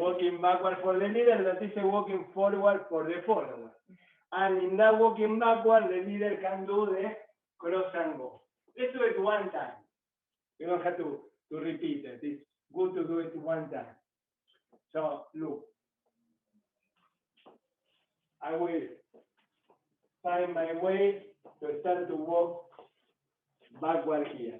walking backward for the leader, that is a walking forward for the follower. And in that walking backward, the leader can do the cross and go. Let's do it one time. You don't have to repeat it. It's good to do it one time. So look, I will find my way to start to walk backward here.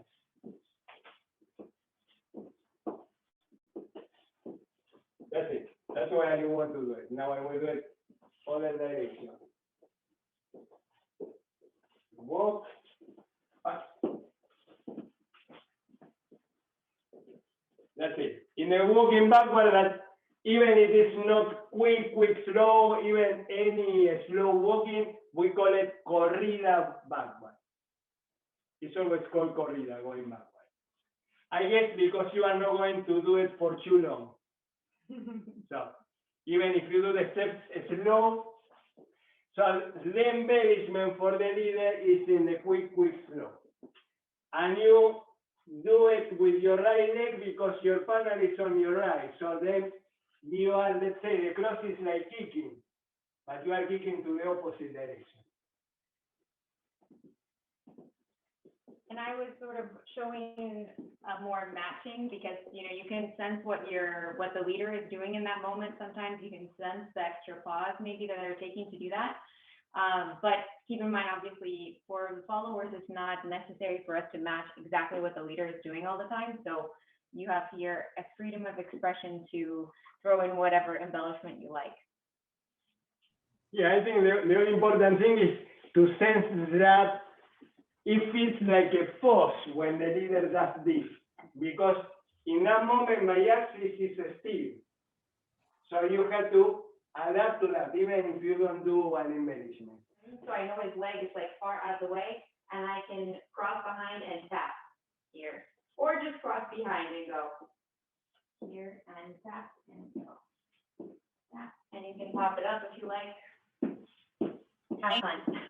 That's it. That's why I want to do it. Now I will do it other direction. Walk. That's it. In the walking backward, that even if it's not quick, slow, even any slow walking, we call it corrida backward. It's always called corrida, going backward. I guess because you are not going to do it for too long. So even if you do the steps slow, so the embellishment for the leader is in the quick, slow. And you do it with your right leg because your partner is on your right. So then you are, let's say, the cross is like kicking, but you are kicking to the opposite direction. And I was sort of showing more matching because you can sense what the leader is doing in that moment. Sometimes you can sense the extra pause maybe that they're taking to do that. But keep in mind, obviously, for the followers, it's not necessary for us to match exactly what the leader is doing all the time. So you have here a freedom of expression to throw in whatever embellishment you like. Yeah, I think the only important thing is to sense that it feels like a pause when the leader does this, because in that moment my axis is still. So you have to adapt to that, even if you don't do an embellishment. So I know his leg is like far out of the way, and I can cross behind and tap here, or just cross behind and go here and tap and go. Tap, and you can pop it up if you like. Have fun.